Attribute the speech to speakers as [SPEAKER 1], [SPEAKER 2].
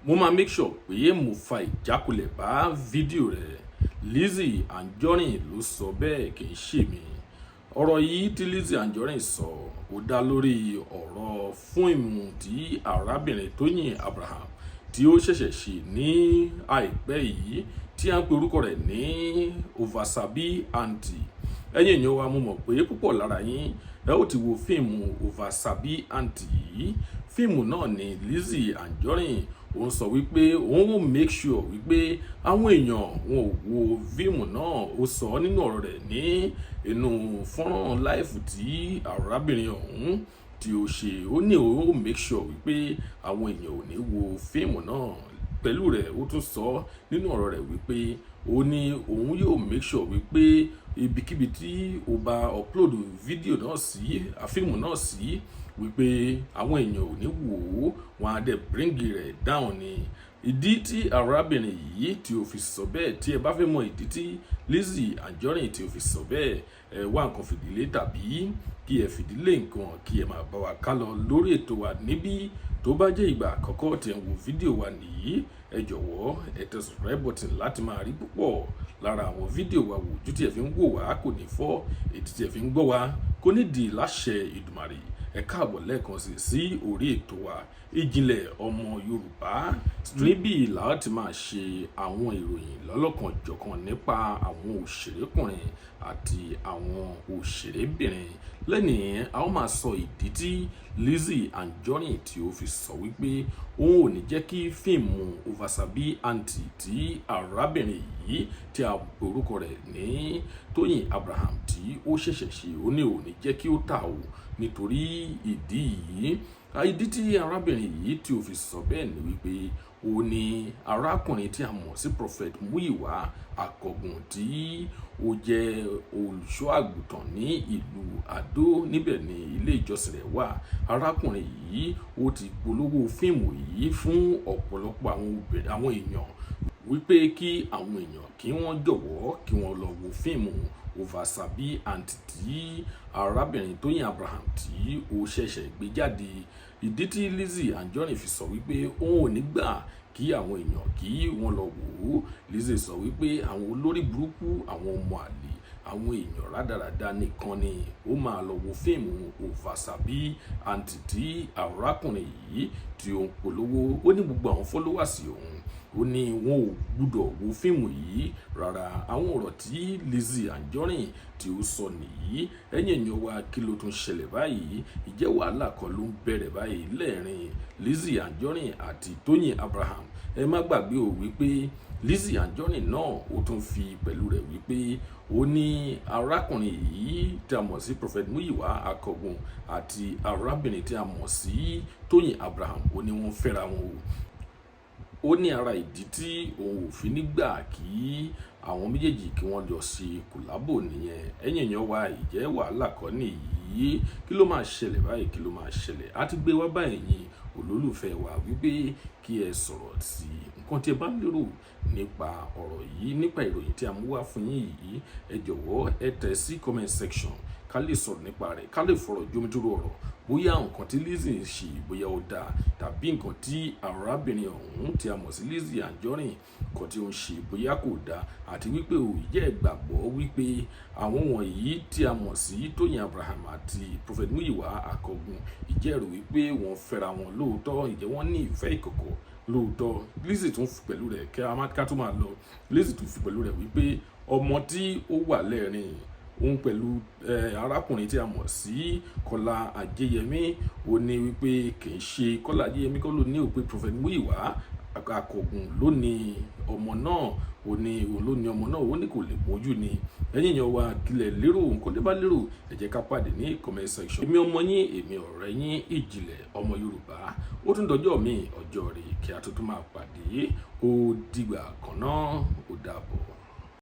[SPEAKER 1] mo máa make sure pé mo fa ìjákulẹ̀ bá fídíò rẹ̀. Lizzy Anjorin ló sọ bẹ́ẹ̀, kì í ṣe mi. Ọ̀rọ̀ yìí tí Lizzy Anjorin sọ ó dá lórí ọ̀rọ̀ fíìmù tí arábìnrin Tóyìn Abraham tí ó ṣẹ̀ṣẹ̀ ṣe ní àìpẹ́ yìí tí a ń pe orúkọ rẹ̀ ní Oversabi Aunty. Ẹ̀yin èèyàn wa, mo mọ̀ pé púpọ̀ lára yín ẹ ó ti wo fíìmù Oversabi Aunty yìí. Fíìmù náà ni Lizzy Anjorin ó sọ wípé òun ó make sure wípé àwọn èèyàn wọn ò wo fíìmù náà. Ó sọ nínú ọ̀rọ̀ rẹ̀ ní inú fọ́nrán láìfù tí arábìnrin ọ̀hún tí ó ṣe. Ó ní òun ó make sure wípé àwọn èèyàn ò ní wo fíìmù náà. Pẹ̀lú rẹ̀ ó tún sọ nínú ọ̀rọ̀ rẹ̀ wípé ó ní òun yóò make sure wípé ibikíbi tí ó bá upload fídíò náà sí, fíìmù náà sí, wípé àwọn èèyàn ò ní wò ó, wọn á dẹ̀ bring rẹ̀ down ni. Ìdí tí arábìnrin yìí tí ó fi sọ bẹ́ẹ̀, tí ẹ bá fẹ́ mọ ìdí tí Lizzy Anjorin tí ó fi sọ bẹ́ẹ̀, ẹ wá nǹkan fìdílé tàbí kí ẹ fìdílé nǹkan kí ẹ máa bá wa ká lọ lórí ètò wa níbí. Tó bá jẹ́ ìgbà àkọ́kọ́ tí ẹ ń wo fídíò wa nìyí, ẹ jọ̀wọ́ ẹ tẹ subscribe button láti máa rí púpọ̀ lára àwọn fídíò wa wò. Ojú tí ẹ fi ń wò wá kò ní fọ́, ètí tí ẹ fi ń gbọ́ wa kò ní di láṣẹ Ìdùmarè. Ẹ káàbọ̀ lẹ́ẹ̀kan sí orí ètò wa Ìjìnlẹ̀ ọmọ Yorùbá. Níbí la ti máa ṣe àwọn ìròyìn lọ́lọ́kan-jọ̀kan nípa àwọn òṣèrékùnrin àti àwọn òṣèrébìnrin. Lẹ́nìí a ó máa sọ ìdí tí Lizzy Anjorin tí ó fi sọ wípé òun ò ní jẹ́ kí fíìmù Oversabi Aunty tí arábìnrin yìí tí a pe orúkọ rẹ̀ ní Tóyìn Abraham tí ó ṣẹ̀ṣẹ̀ ṣe, ó ní òun ní jẹ́ kí ó tà ó nítorí ìdí yìí. Ìdí tí arábìnrin yìí tí ó fi sọ bẹ́ẹ̀ ni wípé ó ní arákùnrin tí a mọ̀ sí Prophet Muyiwa Akọgun tí ó jẹ́ olùṣọ́ àgùntàn ní ìlú Àdó, níbẹ̀ ni ilé ìjọsìn rẹ̀ wà. Arákùnrin yìí ó ti polówó fíìmù yìí fún ọ̀pọ̀lọpọ̀ àwọn èèyàn wípé kí àwọn èèyàn kí wọ́n jọ̀wọ́ kí wọ́n lọ wo fíìmù Oversabi Aunty tí arábìnrin Tóyìn Abraham tí ó ṣẹ̀ṣẹ̀ gbé jáde. Ìdí tí Lizzy Anjorin fi sọ wípé òun ò ní gbà kí àwọn èèyàn kí wọ́n lọ wò ó. Lizzy sọ wípé àwọn olórí burúkú, àwọn ọmọ àlè, àwọn èèyàn rádaràda nìkan ni ó máa lọ wo fíìmù Oversabi Aunty tí arákùnrin yìí tí ó ń polówó. Ó ní gbogbo àwọn followers òun, ó ní wọn ò gbúdọ̀ wo fíìmù yìí rárá. Àwọn ọ̀rọ̀ tí Lizzy Anjorin tí ó sọ nìyí. Ẹ̀yin èèyàn wa, kí ló tún ṣẹlẹ̀ báyìí? Ìjẹ́ wàhálà kan ló ń bẹ̀rẹ̀ báyìí lẹ́ẹ̀rín Lizzy Anjorin àti Tóyìn Abraham? Ẹ má gbàgbé o wípé Lizzy Anjorin náà ó tún fi pẹ̀lú rẹ̀ wípé ó ní arákùnrin yìí tí a mọ̀ sí Prophet Muyiwa Akọgun àti arábìnrin tí a mọ̀ sí Tóyìn Abraham, ó ní wọ́n fẹ́ra wọn o. Ó ní ara ìdí tí òun ò fi nígbà kí àwọn méjèèjì kí wọ́n jọ ṣe kòlábò nìyẹn. Ẹ̀yin èèyàn wa, ìjẹ́ wàhálà kan nìyí? Kí ló máa ṣẹlẹ̀ báyìí? Kí ló máa ṣẹlẹ̀? A ti gbé wá báyìí yín olólùfẹ́ wa wípé kí ẹ sọ̀rọ̀ sí nǹkan tí ẹ bá lérò nípa ọ̀rọ̀ yìí, nípa ìròyìn tí a mú wá fún yín yìí. Ẹ jọ̀wọ́ ẹ tẹ̀ sí comment section ká lè sọ̀rọ̀ nípa rẹ̀, ká lè fọ̀rọ̀ jomitoro ọ̀rọ̀ bóyá nǹkan tí Lizzy ń ṣe bóyá ó dáa, tàbí nǹkan tí arábìnrin ọ̀hún tí a mọ̀ sí Lizzy Anjorin nǹkan tí ó ń ṣe bóyá kò dáa, àti wípé ó jẹ́ ìgbàgbọ́ wípé àwọn wọ̀nyí tí a mọ̀ sí Tóyìn Abraham àti Prophet Muyiwa Akọgun, ìjẹ́rò wípé wọ́n fẹ́ra wọn lóòótọ́, ìjẹ́ wọ́n ní ìfẹ́ ìkọ̀kọ̀ lóòótọ́. Lizzy tún fi pẹ̀lú rẹ̀ ká tó máa lọ. Lizzy tún fi pẹ̀lú rẹ̀ wípé ọmọ tí ó wà lẹ́ẹ̀rín òun pẹ̀lú arákùnrin tí a mọ̀ sí Kọ́lá Ajéyẹmí, ó ní wípé kì í ṣe Kọ́lá Ajéyẹmí kọ́ ló ní ó pé Prophet Muyiwa Akọgun ló ní ọmọ náà. Ó ní òun ló ní ọmọ náà, ó ní kò lè mójú ni. Ẹ̀yin èèyàn wa, kílẹ̀ lérò, nǹkan tí bá lérò ẹ jẹ́ ká pàdé ní comment section. Èmi ọmọ yín, èmi ọ̀rẹ́ yín, Ìjìnlẹ̀ ọmọ Yorùbá. Ó tún dọjọ́ mi, ọjọ́ rẹ̀ kí a tó máa pàdé. Ó dìgbà kan náà, ó dàbọ̀.